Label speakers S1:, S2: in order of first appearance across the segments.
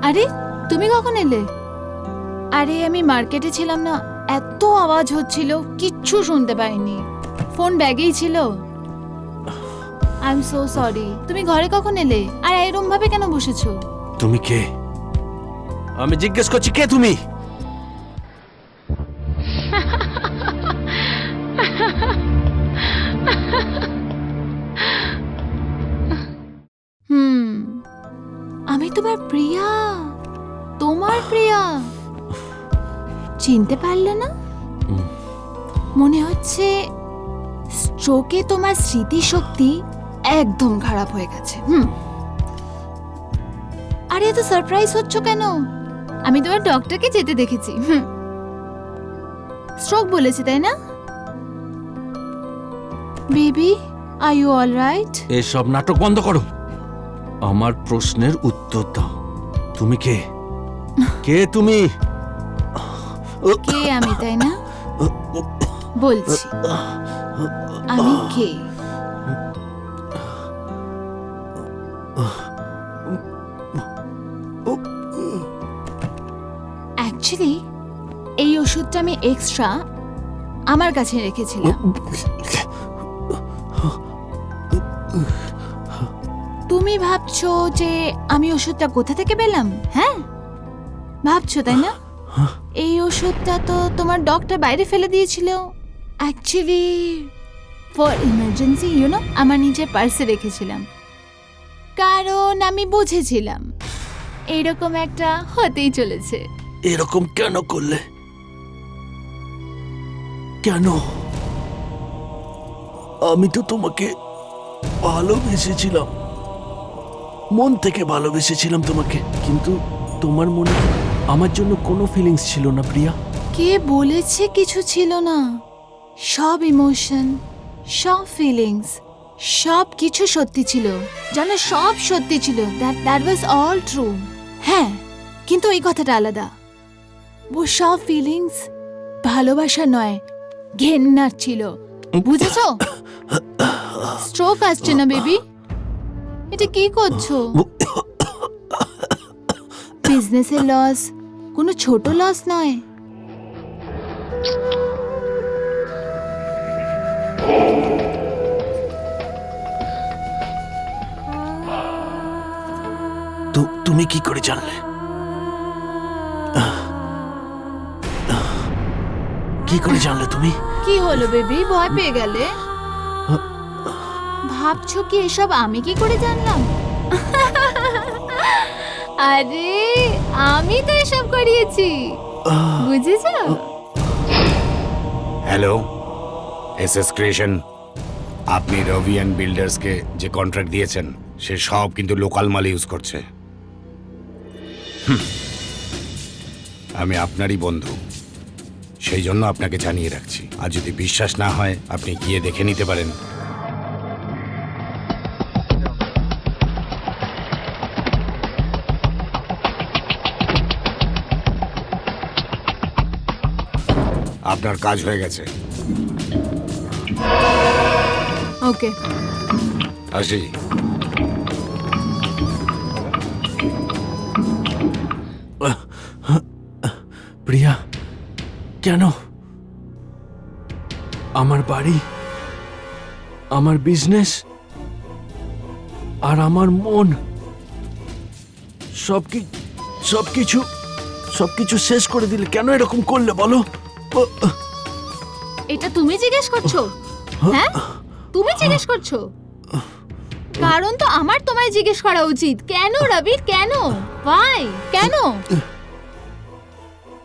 S1: আরে তুমি কখন এলে? আরে আমি মার্কেটে ছিলাম না, এত আওয়াজ হচ্ছিল কিচ্ছু শুনতে পাইনি। ফোন ব্যাগেই ছিল। I am so sorry. তুমি ঘরে কখন এলে? আর এরকম ভাবে কেন বসেছো?
S2: তুমি কে? আমি জিজ্ঞেস করছি কে তুমি?
S1: আমি তোমার প্রিয়া। তোমার প্রিয়া চিনতে পারলে না? মনে হচ্ছে স্ট্রোকে তোমার স্মৃতিশক্তি একদম খারাপ হয়ে গেছে। আরে এত সারপ্রাইজ হচ্ছ কেন? আমি তোমার ডক্টরকে যেতে দেখেছি। স্ট্রোক বলেছে তাই না? Baby, are you all right?
S2: এসব নাটক বন্ধ করো, আমার প্রশ্নের উত্তর দাও। তুমি কে? কে তুমি?
S1: কে আমি তাই না? বলছি আমি কে। অ্যাকচুয়ালি এই ওষুধটা আমি এক্সট্রা আমার কাছে রেখেছিলাম। তুমি ভাবছো যে আমি ওষুধটা কোথা থেকে পেলাম? হ্যাঁ ভাবছো তাই না? এই ওষুধটা তো তোমার ডক্টর বাইরে ফেলে দিয়েছিল। অ্যাকচুয়ালি ফর ইমার্জেন্সি আমার নিজের পার্সে রেখেছিলাম, কারণ আমি বুঝেছিলাম এইরকম একটা হতেই চলেছে।
S2: এরকম কেন করলে? কেন? আমি তো তোমাকে ভালোবেসেছিলাম, মন থেকে ভালোবেসেছিলাম তোমাকে, কিন্তু তোমার মনে আমার জন্য কোনো ফিলিংস ছিল না প্রিয়া।
S1: কে বলেছে কিছু ছিল না? সব ইমোশন, সব ফিলিংস, সব কিছু সত্যি ছিল, জানো, সব সত্যি ছিল। That was all true. হ্যাঁ, কিন্তু এই কথাটা আলাদা। ও সব ফিলিংস ভালোবাসা নয়, ঘেন্নার ছিল, বুঝেছো? স্ট্রোক আসছে না বেবি? এটা কি করছো? বিজনেসের লস কোনো ছোট লস নয়।
S2: তো তুমি কি করে জানলে? কি করে জানলে তুমি?
S1: কি হলো বেবি, ভয় পেয়ে গেলে? ভাবছো কি এসব আমি কি করে জানলাম? আরে আমি তো এসব করিয়েছি, বুঝেছো?
S3: Hello, SS creation. আপনি রবি অ্যান্ড বিল্ডার্সকে যে কন্ট্রাক্ট দিয়েছেন সে সব কিন্তু লোকাল মাল ইউজ করছে। আমি আপনারই বন্ধু, সেই জন্য আপনাকে জানিয়ে রাখছি। আর যদি বিশ্বাস না হয় আপনি গিয়ে দেখে নিতে পারেন। আপনার কাজ হয়ে গেছে।
S1: ওকে,
S3: আসি।
S2: প্রিয়া, কেন? আমার বাড়ি, আমার বিজনেস আর আমার মন সবকিছু শেষ করে দিলে। কেন এরকম করলে বলো?
S1: এটা তুমি জিজ্ঞেস করছো? হ্যাঁ, তুমি জিজ্ঞেস করছো? কারণ তো আমার তোমায় জিজ্ঞেস করা উচিত। কেন রবি, কেন? ভাই, কেন?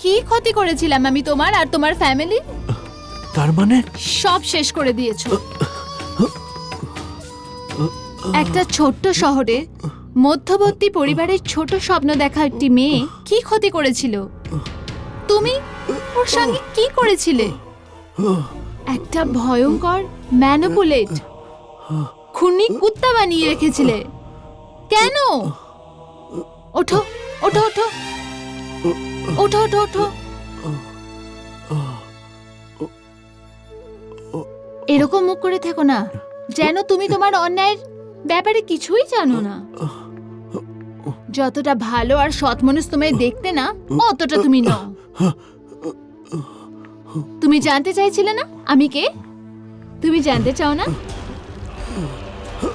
S1: কি ক্ষতি করেছিলাম আমি তোমার আর তোমার ফ্যামিলি?
S2: তার মানে
S1: সব শেষ করে দিয়েছো। একটা ছোট্ট শহরে মধ্যবর্তী পরিবারের ছোট স্বপ্ন দেখা একটি মেয়ে কি ক্ষতি করেছিল? তুমি ওর সঙ্গে কি করেছিলে? একটা ভয়ঙ্কর ম্যানিপুলেট, খুনি কুত্তা বানিয়ে রেখেছিলে। কেন? ওঠো ওঠো ওঠো ওঠো ওঠো ওঠো। এরকম মুখ করে থেকো না, যেন তুমি তোমার অন্যায়ের ব্যাপারে কিছুই জানো না। যতটা ভালো আর সৎ মানুষ তোমায় দেখতে না, অতটা তুমি নও। তুমি জানতে চাইছিলে না আমি কে? তুমি জানতে চাও না?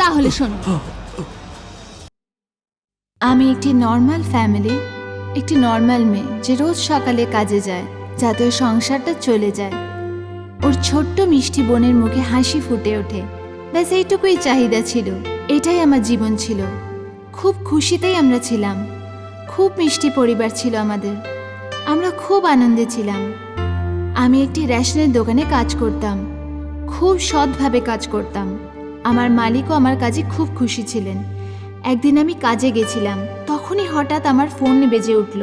S1: তাহলে শোনো, আমি একটি নর্মাল ফ্যামিলি, একটি নর্মাল মেয়ে যে রোজ সকালে কাজে যায় যাতে ওর সংসারটা চলে যায়। ওর ছোট্ট মিষ্টি বোনের মুখে হাসি ফুটে ওঠে, ব্যাস এইটুকুই চাহিদা ছিল। এটাই আমার জীবন ছিল। খুব খুশিতেই আমরা ছিলাম। খুব মিষ্টি পরিবার ছিল আমাদের। আমরা খুব আনন্দে ছিলাম। আমি একটি রেশনের দোকানে কাজ করতাম, খুব সৎভাবে কাজ করতাম। আমার মালিকও আমার কাজে খুব খুশি ছিলেন। একদিন আমি কাজে গেছিলাম, তখনই হঠাৎ আমার ফোন বেজে উঠল।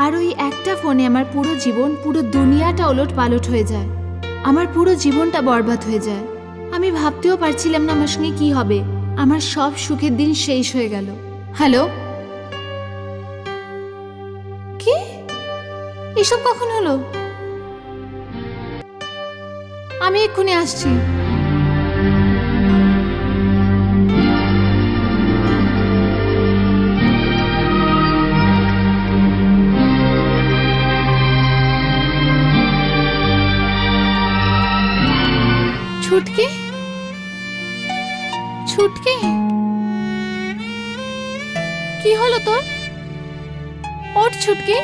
S1: আর ওই একটা ফোনে আমার পুরো জীবন, পুরো দুনিয়াটা ওলট পালট হয়ে যায়। আমার পুরো জীবনটা বরবাদ হয়ে যায়। আমি ভাবতেও পারছিলাম না আমার সঙ্গে কি হবে। আমার সব সুখের দিন শেষ হয়ে গেল। হ্যালো, কি এসব কখন হলো? আমি এক্ষুনি আসছি। ছুটকি, ছুটকি, কি হলো তোর? ওঠ ছুটকি।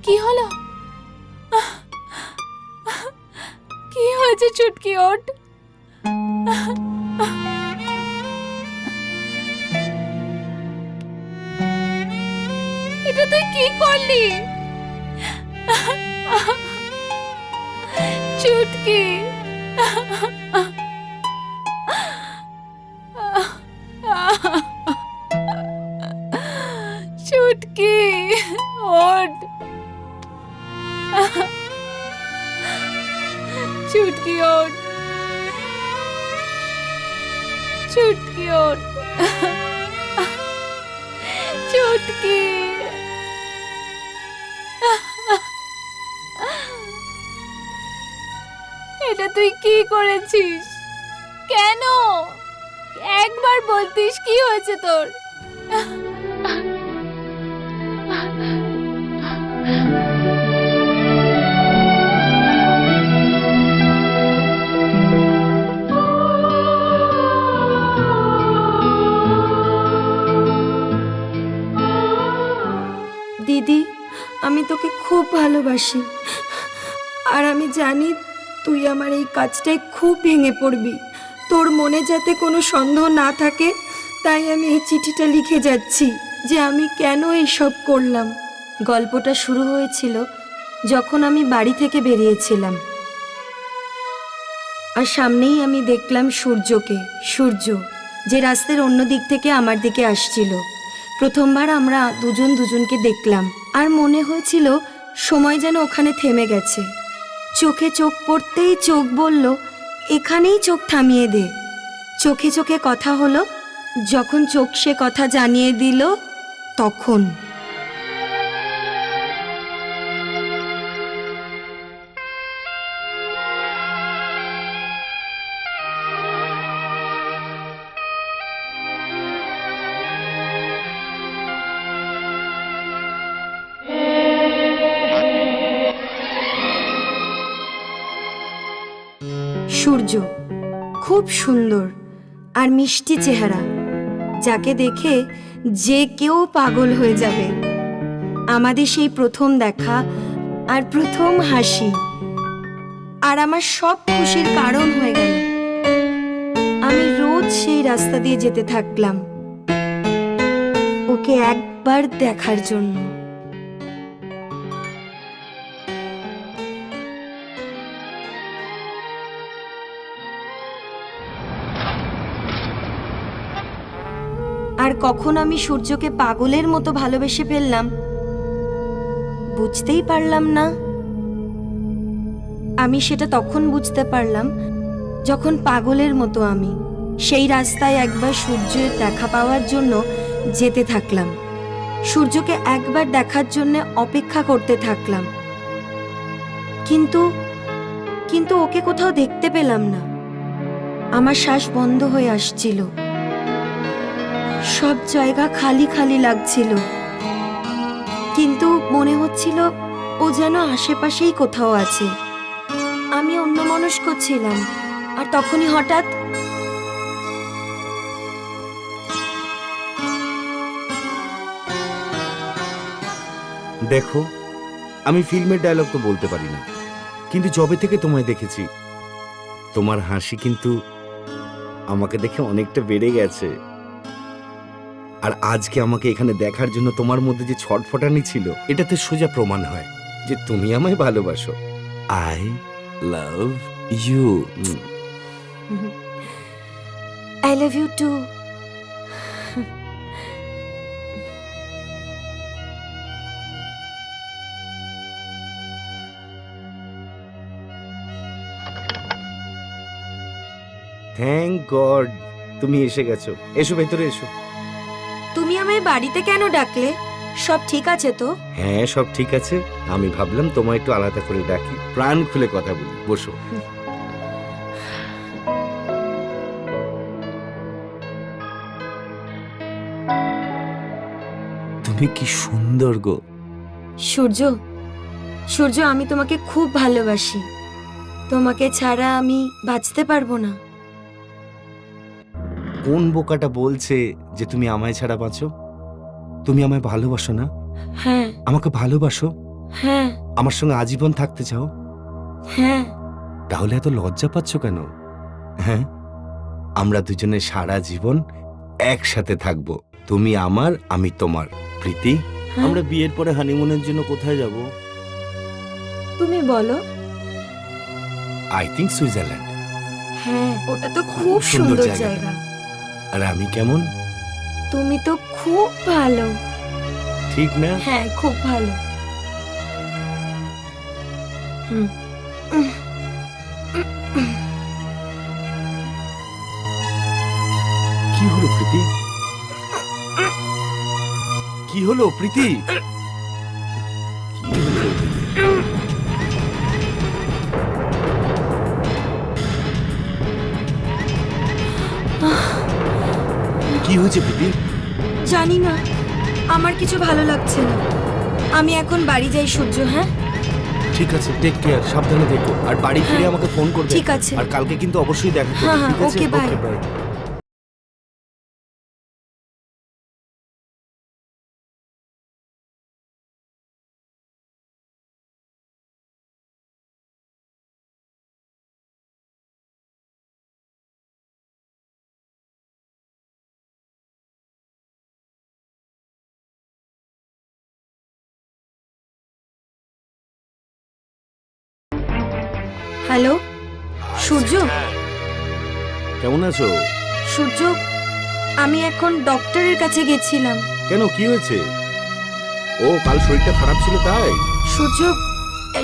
S1: কি হলো? কি হয়েছে ছুটকি? ওঠ। এটা তুই কি করলি? ছুটকি, ছুটকি, ওঠ। ছুটকি, ওঠ। ছুটকি, ওঠ। ছুটকি, এটা তুই কি করেছিস? কেন? একবার বলতিস কি হয়েছে তোর?
S4: দিদি, আমি তোকে খুব ভালোবাসি। আর আমি জানি তুই আমার এই কাজটায় খুব ভেঙে পড়বি। তোর মনে যাতে কোনো সন্দেহ না থাকে, তাই আমি এই চিঠিটা লিখে যাচ্ছি যে আমি কেন এইসব করলাম। গল্পটা শুরু হয়েছিল যখন আমি বাড়ি থেকে বেরিয়েছিলাম, আর সামনেই আমি দেখলাম সূর্য যে রাস্তার অন্য দিক থেকে আমার দিকে আসছিল। প্রথমবার আমরা দুজন দুজনকে দেখলাম, আর মনে হয়েছিল সময় যেন ওখানে থেমে গেছে। চোখে চোখ পড়তেই চোখ বলল, এখানেই চোখ থামিয়ে দে। চোখে চোখে কথা হলো। যখন চোখ সে কথা জানিয়ে দিল, তখন সূর্য খুব সুন্দর আর মিষ্টি চেহারা, যাকে দেখে যে কেউ পাগল হয়ে যাবে। আমাদের সেই প্রথম দেখা আর প্রথম হাসি, আর আমার সব খুশির কারণ হয়ে গেল। আমি রোজ সেই রাস্তা দিয়ে যেতে থাকলাম ওকে একবার দেখার জন্য। আর কখন আমি সূর্যকে পাগলের মতো ভালোবেসে ফেললাম বুঝতেই পারলাম না। আমি সেটা তখন বুঝতে পারলাম যখন পাগলের মতো আমি সেই রাস্তায় একবার সূর্যের দেখা পাওয়ার জন্য যেতে থাকলাম। সূর্যকে একবার দেখার জন্য অপেক্ষা করতে থাকলাম, কিন্তু ওকে কোথাও দেখতে পেলাম না। আমার শ্বাস বন্ধ হয়ে আসছিল, সব জায়গা খালি খালি লাগছিল, কিন্তু মনে হচ্ছিল ও যেন আশেপাশেই কোথাও আছে। আমি অন্যমনস্ক ছিলাম, আর তখনই হঠাৎ
S5: দেখো, আমি ফিল্মের ডায়লগ তো বলতে পারি না, কিন্তু যবে থেকে তোমায় দেখেছি তোমার হাসি কিন্তু আমাকে দেখে অনেকটা বেড়ে গেছে। আর আজকে আমাকে এখানে দেখার জন্য তোমার মধ্যে যে ছটফটানি ছিল, এটাতে সোজা প্রমাণ হয় যে তুমি আমায় ভালোবাসো। I love you.
S4: I love you too.
S5: Thank God তুমি এসে গেছো। এসো ভেতরে এসো।
S4: তুমি আমায় বাড়িতে কেন ডাকলে? সব ঠিক আছে তো?
S5: হ্যাঁ, সব ঠিক আছে। আমি ভাবলাম তোমায় একটু আলাদা করে ডাকি, প্রাণ খুলে কথা বলি। বসো। তুমি কি সুন্দর গো।
S4: সূর্য, সূর্য, আমি তোমাকে খুব ভালোবাসি। তোমাকে ছাড়া আমি বাঁচতে পারবো না।
S5: কোন বোকাটা বলছে যে তুমি আমায় ছাড়া বাঁচো? তুমি আমায় ভালোবাসো না?
S4: হ্যাঁ,
S5: আমাকে ভালোবাসো?
S4: হ্যাঁ,
S5: আমার সঙ্গে আজীবন থাকতে চাও?
S4: হ্যাঁ।
S5: তাহলে এত লজ্জা পাচ্ছ কেন? হ্যাঁ, আমরা দুজনে সারা জীবন একসাথে থাকবো। তুমি আমার, আমি তোমার। প্রীতি,
S4: হ্যাঁ?
S5: আমরা বিয়ের পরে হানিমুনের জন্য কোথায় যাব?
S4: তুমি বলো।
S5: I think Switzerland.
S4: হ্যাঁ, ওটা তো খুব সুন্দর জায়গা।
S5: আর আমি কেমন?
S4: তুমি তো খুব ভালো।
S5: ঠিক না?
S4: হ্যাঁ, খুব ভালো। হুম।
S5: কি হলো প্রীতি? কি হলো প্রীতি? কি হলো? কি হয়েছে প্রীতি?
S4: জানি না, আমার কিছু ভালো লাগছে না। আমি এখন বাড়ি যাই সূর্য। হ্যাঁ,
S5: ঠিক আছে, টেক কেয়ার, সাবধানে দেখো। আর বাড়ি ফিরে
S4: হ্যাঁ,
S5: আমাকে ফোন করবে।
S4: ঠিক আছে।
S5: আর কালকে কিন্তু অবশ্যই দেখা করবে।
S4: হ্যাঁ, হ্যাঁ,
S5: ঠিক আছে?
S4: Okay, bye.
S5: Okay, bye.
S4: Hello Surya.
S5: কেমন আছো?
S4: সূর্য, আমি এখন ডক্টরের কাছে গেছিলাম।
S5: কেন, কি হয়েছে? ও, কাল শরীরটা খারাপ ছিল তাই?
S4: সূর্য,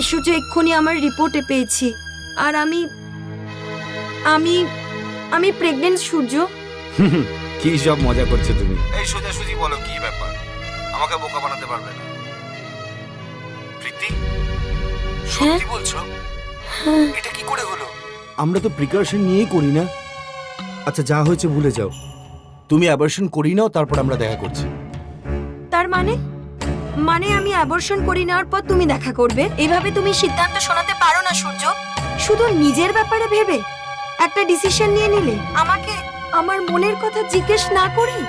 S4: সূর্য, এক্ষুনি আমার রিপোর্টে পেয়েছি। আর আমি আমি আমি প্রেগনেন্ট সূর্য।
S5: কি সব মজা করছো তুমি? এই সোজাসুজি বলো, কি ব্যাপার? আমাকে বোকা বানাতে পারবে না। প্রীতি, সত্যি বলছো? এটা কি করে হলো? আমরা তো প্রিকশন নিয়েই করি না। আচ্ছা, যা হয়েছে ভুলে যাও। তুমি অ্যাবর্শন করি নাও, তারপর আমরা দেখা করছি।
S4: তার মানে মানে আমি অ্যাবর্শন করে নেওয়ার পর তুমি দেখা করবে? এভাবে তুমি সিদ্ধান্ত শোনাতে পারো না সূর্য। শুধু নিজের ব্যাপারে ভেবে একটা ডিসিশন নিয়ে নিলে, আমাকে আমার মনের কথা জিজ্ঞেস না করি।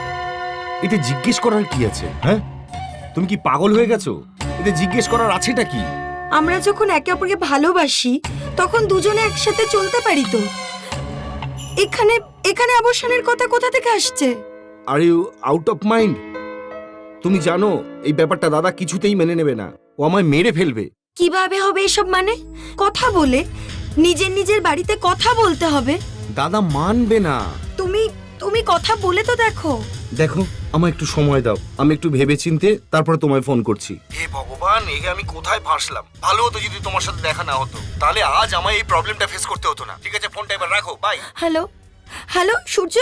S5: এতে জিজ্ঞেস করার কি আছে? হ্যাঁ, তুমি কি পাগল হয়ে গেছো? এতে জিজ্ঞেস করার আছেটা কি?
S4: আমরা যখন একে অপরকে ভালোবাসি তখন দুজনে একসাথে চলতে পারি তো। এখানে এখানে অবসানের কথা কোথা থেকে আসছে?
S5: Are you out of mind? তুমি জানো এই ব্যাপারটা দাদা কিছুতেই মেনে নেবে না। ও আমায় মেরে ফেলবে।
S4: কিভাবে হবে এসব? মানে কথা বলে নিজের নিজের বাড়িতে কথা বলতে হবে?
S5: দাদা মানবে না।
S4: তুমি তুমি কথা বলে তো দেখো।
S5: দেখো, আমায় একটু সময় দাও, আমি একটু ভেবে চিনতে তারপরে তোমায় ফোন করছি। হে ভগবান, একে আমি কোথায় ফাঁসলাম? ভালো হতো যদি তোমার সাথে দেখা না হতো, তাহলে আজ আমায় এই প্রবলেমটা ফেস করতে হতো না। ঠিক আছে, ফোনটা এবার রাখো, বাই।
S4: Hello, hello Surya.